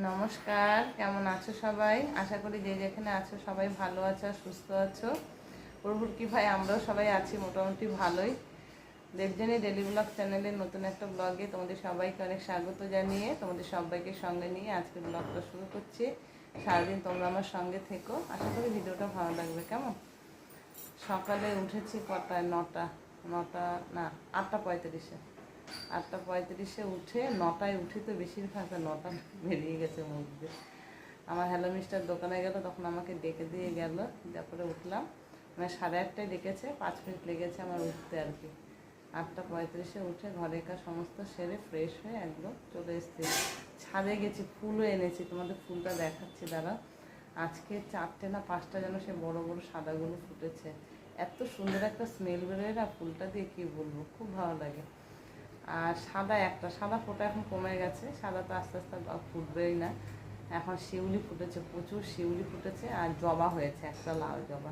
নমস্কার, কেমন আছো সবাই? আশা করি যে যেখানে আছো সবাই ভালো আছো আর সুস্থ আছো। প্রভুর কৃপায় আমরাও সবাই আছি মোটামুটি ভালোই। দেবযানী ডেলি ব্লগ চ্যানেলের নতুন একটা ব্লগে তোমাদের সবাইকে অনেক স্বাগত জানিয়ে তোমাদের সবাইকে সঙ্গে নিয়ে আজকে ব্লগটা শুরু করছি। সারাদিন তোমরা আমার সঙ্গে থেকো, আশা করি ভিডিওটা ভালো লাগবে। কেমন সকালে উঠেছি কটায়? নটা না 8:35-এ। 8:35-এ উঠে 9টায় উঠে তো বেশিরভাগ 9টা বেরিয়ে গেছে মধ্যে। আমার হ্যালো মিস্টার দোকানে গেল, তখন আমাকে ডেকে দিয়ে গেল, তারপরে উঠলাম। মানে 8:30টায় ডেকেছে, 5 মিনিট লেগেছে আমার উঠতে আর কি। 8:35-এ উঠে ঘরের কাজ সমস্ত সেরে ফ্রেশ হয়ে একদম চলে এসেছি। ছাদে গেছি, ফুলও এনেছি, তোমাদের ফুলটা দেখাচ্ছি দাঁড়া। আজকে 4টে না 5টা যেন সে বড় বড় সাদাগুলো ফুটেছে। এত সুন্দর একটা স্মেল বেরোয় না ফুলটা দিয়ে, কী বলবো, খুব ভালো লাগে। আর সাদা ফোঁটা এখন কমে গেছে, সাদা তো আস্তে আস্তে ফুটবেই না। এখন শিউলি ফুটেছে, প্রচুর শিউলি ফুটেছে, আর জবা হয়েছে একটা লাল জবা।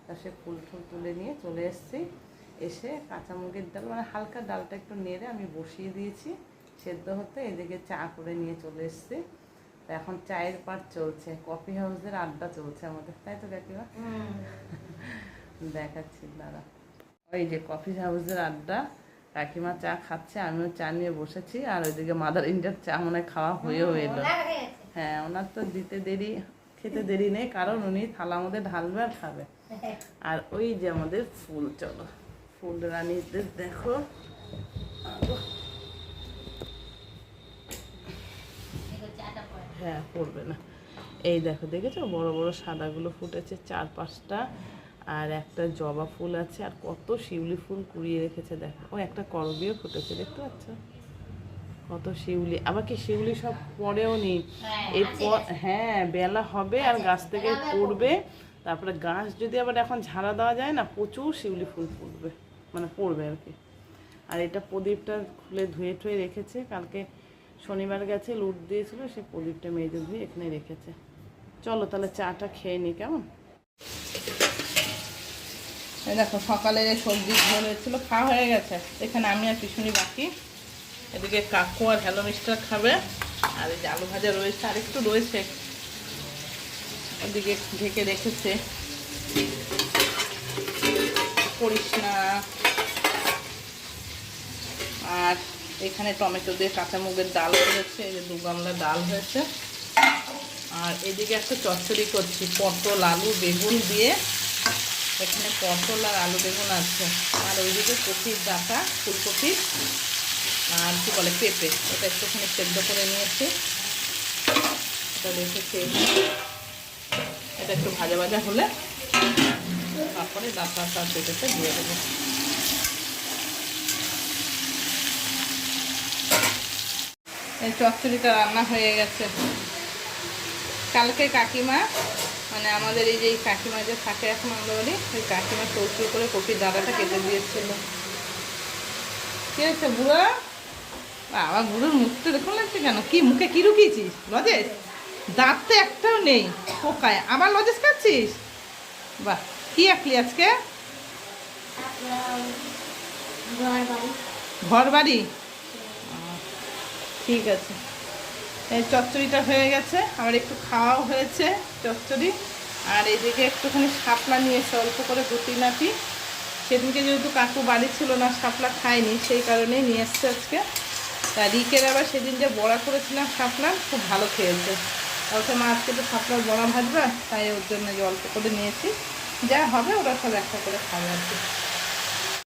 তা সে ফুল টুল তুলে নিয়ে চলে এসেছি। এসে কাঁচামুগের ডাল, মানে হালকা ডালটা একটু নেড়ে আমি বসিয়ে দিয়েছি সেদ্ধ হতে। এদিকে চা করে নিয়ে চলে এসেছি। তা এখন চায়ের পাট চলছে, কফি হাউসের আড্ডা চলছে আমাদের, তাই তো কাকিমা? দেখাচ্ছি দাঁড়া। ওই যে কফি হাউসের আড্ডা, কাকিমা চা খাচ্ছে, আমিও চা নিয়ে বসেছি। আর ওইদিকে মাদার ইন্ডিয়ার চা মনে হয় খাওয়া হয়েও এলো। হ্যাঁ, ওনার তো খেতে দেরি নেই, কারণ উনি থালা মধ্যে ঢালবে আর খাবে। আর ওই যে আমাদের ফুল, চলো ফুল রানীদের দেখো। হ্যাঁ, পড়বে না। এই দেখো, দেখেছো বড় বড় সাদাগুলো ফুটেছে 4-5টা, আর একটা জবা ফুল আছে, আর কত শিউলি ফুল কুড়িয়ে রেখেছে দেখো। ও একটা করবিও ফুটেছে, দেখতে পাচ্ছ কত শিউলি। আবার কি শিউলি সব পরেও নি, এরপর হ্যাঁ বেলা হবে আর গাছ থেকে পড়বে। তারপরে গাছ যদি আবার এখন ঝাড়া দেওয়া যায় না, প্রচুর শিউলি ফুল ফুটবে, মানে পড়বে আর কি। আর এটা প্রদীপটা খুলে ধুয়ে টুয়ে রেখেছে, কালকে শনিবার গেছে লুট দিয়েছিল, সে প্রদীপটা মেজে ধুয়ে এখানে রেখেছে। চলো তাহলে চাটা খেয়ে নিই, কেমন? এই দেখো সকালে যে সবজি ধরেছিল খাওয়া হয়ে গেছে, এখানে আমি আর পিছুনি বাকি। এদিকে কাকু আর হ্যালো মিস্টার খাবে, আর এই যে আলু ভাজা রয়েছে, আর একটু রয়েছে, ওদিকে ঢেকে রেখেছে। করিস না। আর এখানে টমেটো দিয়ে কাঁচা মুগের ডাল করেছে, এই যে 2 গামলা ডাল হয়েছে। আর এদিকে একটা চচ্চড়ি করছি, পটল আলু বেগুন দিয়ে। এখানে পটল আর আলু বেগুন আছে। আর ওইদিকে কপির ডাঁটা, ফুলকপি আর কি বলে পেঁপে, এটা একটুখানি সেদ্ধ করে নিয়েছি, এটা রেখেছি। এটা একটু ভাজা ভাজা হলে তারপরে ডাঁটা আর পেঁপেটা দিয়ে দেবো। এই চচ্চড়িটা রান্না হয়ে গেছে। কালকে কাকিমা, মানে আমাদের এই যে কাকিমা যে থাকে এখন আমাদের বাড়ি, ওই কাকিমা চৌচুর করে কপির ডাঁটাটা কেটে দিয়েছিল। কি হয়েছে বুড়ো? আমার বুড়োর মুখটা দেখুন লাগছে কেন? কি মুখে কি রুকিয়েছিস? লজেস? দাঁত তো একটাও নেই পোকায়, আবার লজেস খাচ্ছিস? বাহ, কি আঁকলি আজকে? ঘর বাড়ি, ঠিক আছে। এই চচ্চড়িটা হয়ে গেছে, আবার একটু খাওয়াও হয়েছে চচ্চড়ি। আর এদিকে একটুখানি শাপলা নিয়েছে অল্প করে গুটিনাটি। সেদিনকে যেহেতু কাকু বাড়ি ছিল না, শাপলা খায়নি, সেই কারণেই নিয়ে এসছে আজকে। তা রিকের আবার সেদিন যে বড়া করেছিলাম শাপলার, খুব ভালো খেয়েছে। ওকে মা আজকে তো শাপলার বড়া ভাজবা, তাই ওর জন্য যে অল্প করে নিয়েছি, যা হবে ওরা সব একটা করে খাবে আর কি।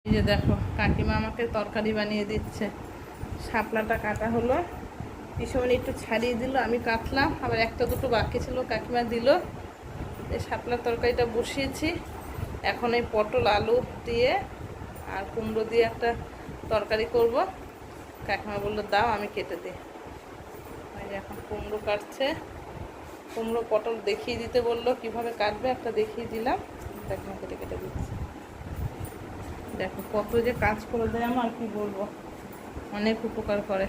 এই যে দেখো কাকিমা আমাকে তরকারি বানিয়ে দিচ্ছে। শাপলাটা কাটা হলো, পিছনে একটু ছাড়িয়ে দিল, আমি কাটলাম, আবার একটা দুটো বাকি ছিল কাকিমা দিল। এই শাপলার তরকারিটা বসিয়েছি। এখন এই পটল আলু দিয়ে আর কুমড়ো দিয়ে একটা তরকারি করব। কাকিমা বললো দাও আমি কেটে দিই। এখন কুমড়ো কাটছে, কুমড়ো পটল দেখিয়ে দিতে বললো কিভাবে কাটবে, একটা দেখিয়ে দিলাম, কাকিমা কেটে কেটে দিচ্ছে। দেখো কত যে কাজ করে দেয় আমার, কি বলবো, অনেক উপকার করে।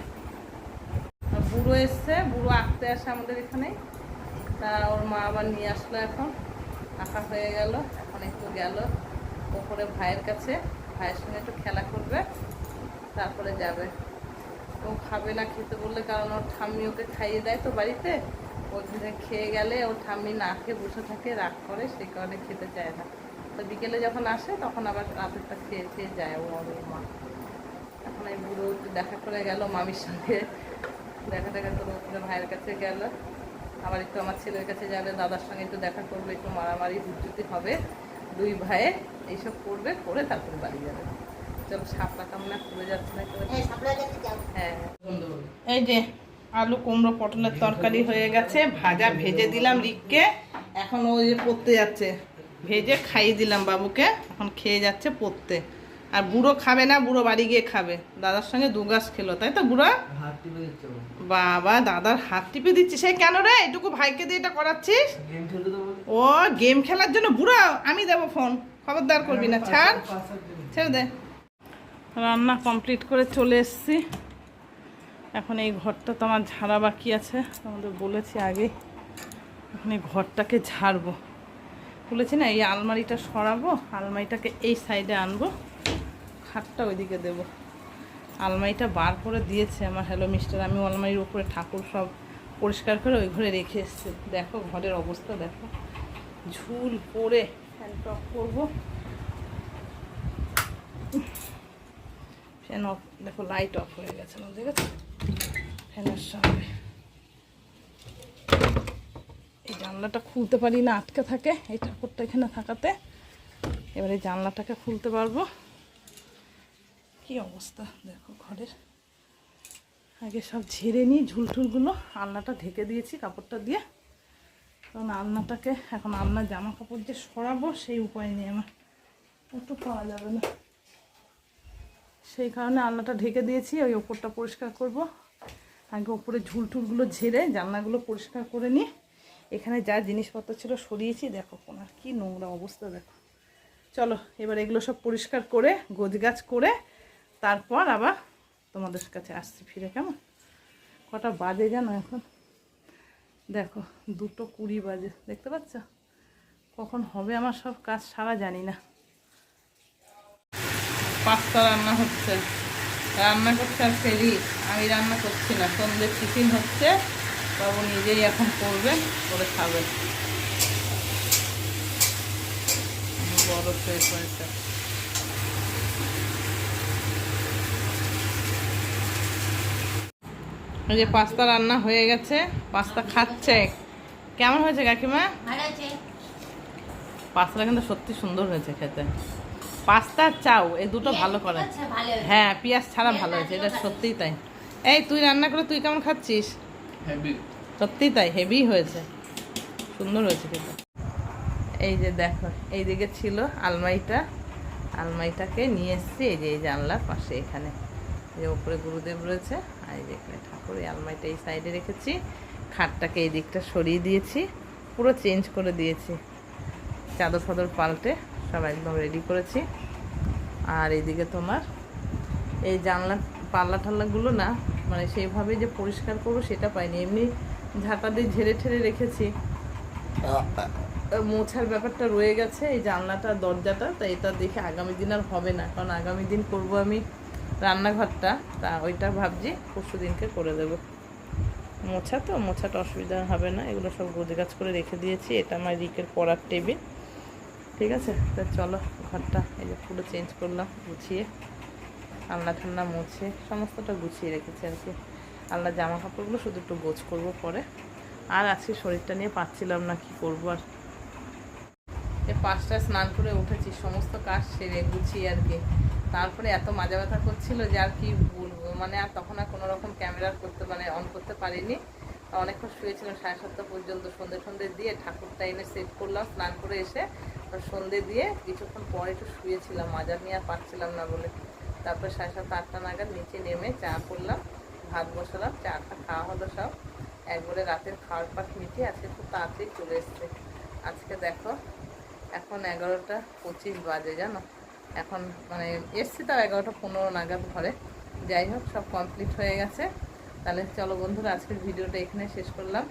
বুড়ো এসছে, বুড়ো আঁকতে আসে আমাদের এখানে, তা ওর মা আবার নিয়ে আসলো, এখন আঁকা হয়ে গেল। এখন একটু গেল ওপরে ভাইয়ের কাছে, ভাইয়ের সঙ্গে একটু খেলা করবে, তারপরে যাবে। ও খাবে না খেতে বললে, কারণ ওর ঠাম্মি ওকে খাইয়ে দেয় তো বাড়িতে। ওর খেয়ে গেলে ওর ঠাম্মি না খেয়ে বসে থাকে, রাগ করে, সেই কারণে খেতে চায় না। তো বিকেলে যখন আসে তখন আবার রাতেরটা খেয়ে খেয়ে যায় ও আর ওর মা। এখন এই বুড়ো দেখা করে গেল মামির সঙ্গে, দেখা করে ওপরে ভাইয়ের কাছে গেল, আবার একটু আমার ছেলের কাছে যাবে, দাদার সঙ্গে একটু দেখা করবে, একটু মারামারি হুজ্জুতি হবে, দুই ভাইয়ে এইসব করবে, করে তারপরে বাড়ি যাবে। চলো, সাপলা কামনা খুলে যাচ্ছে না? হ্যাঁ, এই যে আলু কুমড়ো পটলের তরকারি হয়ে গেছে, ভাজা ভেজে দিলাম রিককে, এখন ওই যে পড়তে যাচ্ছে, ভেজে খাইয়ে দিলাম বাবুকে, এখন খেয়ে যাচ্ছে পড়তে। আর বুড়ো খাবে না, বুড়ো বাড়ি গিয়ে খাবে, দাদার সঙ্গে 2 গাছ খেলো, তাই তো বুড়ো? বাবা, দাদার হাত টিপে দিচ্ছি, সেই কেন রে এটুকু ভাইকে দিয়ে এটা করাচ্ছিস? ও গেম খেলার জন্য? বুড়ো আমি দেবো ফোন, খবরদার করবি না, ছাড়, ছেড়ে দে। রান্না কমপ্লিট করে চলে এসছি, এখন এই ঘরটা তো আমার ঝাড়া বাকি আছে, তোমাদের বলেছি আগে। এখন এই ঘরটাকে ঝাড়বো, বলেছি না, এই আলমারিটা সরাবো, আলমারিটাকে এই সাইডে আনবো, খাটটা ওইদিকে দেবো। আলমারিটা বার করে দিয়েছে আমার হ্যালো মিস্টার, আমি আলমারির উপরে ঠাকুর সব পরিষ্কার করে ওই ঘরে রেখে এসছি। দেখো ঘরের অবস্থা, দেখো ঝুল পড়ে, ফ্যানটা অফ করবো, ফ্যান অফ, দেখো লাইট অফ হয়ে গেছে না, দেখেছো ফ্যানের সঙ্গে। এই জানলাটা খুলতে পারি না, আটকে থাকে এই ঠাকুরটা এখানে থাকাতে, এবারে জানলাটাকে খুলতে পারবো। কি অবস্থা দেখো ঘরের, আগে সব ঝেড়ে নিই ঝুলঠুলগুলো, আলনাটা ঢেকে দিয়েছি কাপড়টা দিয়ে, কারণ আলনাটাকে এখন আলনার জামা কাপড় যে সরাবো সেই উপায় নেই আমার, একটু পাওয়া যাবে না, সেই কারণে আলনাটা ঢেকে দিয়েছি। ওই ওপরটা পরিষ্কার করব, আগে ওপরে ঝুলঠুলগুলো ঝেড়ে জানলাগুলো পরিষ্কার করে নিই। এখানে যা জিনিসপত্র ছিল সরিয়েছি, দেখো কোনার কি নোংরা অবস্থা দেখো। চলো এবার এগুলো সব পরিষ্কার করে গোছগাছ করে তারপর আবার তোমাদের কাছে আসছি ফিরে, কেমন? কটা বাজে জানো এখন? দেখো 2:20 বাজে, দেখতে পাচ্ছ? কখন হবে আমার সব কাজ সারা জানি না। পাস্তা রান্না হচ্ছে, রান্না করছে আজকে রিক, আমি রান্না করছি না। সন্ধ্যের টিফিন হচ্ছে, বাবু নিজেই এখন করবে, করে খাবে। বড় শেষ হয়েছে। এই যে পাস্তা রান্না হয়ে গেছে, পাস্তা খাচ্ছে। কেমন হয়েছে কাকিমা? পাস্তাটা কিন্তু সত্যি সুন্দর হয়েছে খেতে। পাস্তা চাও এই দুটো ভালো করে, হ্যাঁ পেঁয়াজ ছাড়া ভালো হয়েছে, এটা সত্যিই তাই। এই তুই রান্না করে তুই কেমন খাচ্ছিস? সত্যিই তাই, হেভি হয়েছে, সুন্দর হয়েছে খেতে। এই যে দেখো এইদিকে ছিল আলমারিটা, আলমারিটাকে নিয়ে এসেছি এই যে এই জানলার পাশে, এখানে যে উপরে গুরুদেব রয়েছে আর এই যে এখানে ঠাকুর, এই আলমারিটা এই সাইডে রেখেছি, খাটটাকে এই দিকটা সরিয়ে দিয়েছি, পুরো চেঞ্জ করে দিয়েছি, চাদর ফাদর পাল্টে সব একদম রেডি করেছি। আর এইদিকে তোমার এই জানলা পাল্লা ঠাল্লাগুলো না, মানে সেইভাবে যে পরিষ্কার করবো সেটা পাইনি, এমনি ঝাঁটা দিয়ে ঝেড়ে ঠেড়ে রেখেছি, মোছার ব্যাপারটা রয়ে গেছে এই জানলাটা দরজাটা, তাই এটা দেখে আগামী দিন আর হবে না, কারণ আগামী দিন করব আমি রান্নাঘরটা, তা ওইটা ভাবছি পরশু দিনকে করে দেবো। মোছা তো মোছাটা অসুবিধা হবে না, এগুলো সব গোছগাছ করে রেখে দিয়েছি। এটা আমার রিকের পড়ার টেবিল, ঠিক আছে। তা চলো ঘরটা এই যে পুরো চেঞ্জ করলাম, গুছিয়ে আলনা ঠান্না মুছে সমস্তটা গুছিয়ে রেখেছি আর কি। আলনা জামা কাপড়গুলো শুধু একটু গোছ করবো পরে। আর আজকে শরীরটা নিয়ে পাচ্ছিলাম না, কি করবো আর। এই 5টায় স্নান করে উঠেছি, সমস্ত কাজ সেরে গুছিয়ে আর কি, তারপরে এত মাজা ব্যথা করছিল যে আর কি বলবো, মানে আর তখন আর কোনো রকম ক্যামেরা করতে মানে অন করতে পারিনি। অনেকক্ষণ শুয়েছিলাম 7:30 পর্যন্ত, সন্ধে দিয়ে ঠাকুরটা এনে সেট করলাম, স্নান করে এসে সন্ধে দিয়ে কিছুক্ষণ পরে একটু শুয়েছিলাম, মাজা নিয়ে আর পারছিলাম না বলে। তারপরে 7:30 8টা নাগাদ নিচে নেমে চা করলাম, ভাত বসালাম, চাটা খাওয়া হলো সব একবারে, রাতের খাওয়ার পাট মিটিয়ে আজকে খুব তাড়াতাড়ি চলে এসছে। আজকে দেখো এখন 11:25 বাজে জানো, এখন মানে এসছি তাও 11:15 নাগাদ ঘরে। যাই হোক সব কমপ্লিট হয়ে গেছে। তাহলে চলো বন্ধুরা আজকের ভিডিওটা এখানে শেষ করলাম।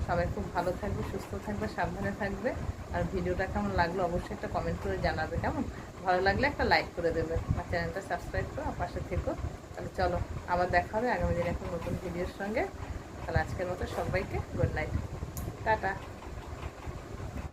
সবাই খুব ভালো থাকবে, সুস্থ থাকবে, সাবধানে থাকবে। আর ভিডিওটা কেমন লাগলো অবশ্যই একটা কমেন্ট করে জানাবে, কেমন ভালো লাগলে একটা লাইক করে দেবে, আর চ্যানেলটা সাবস্ক্রাইব করো, আর পাশে থেকো। তাহলে চলো আবার দেখা হবে আগামী দিন একটা নতুন ভিডিওর সঙ্গে। তাহলে আজকের মতো সবাইকে গুড নাইট, টাটা।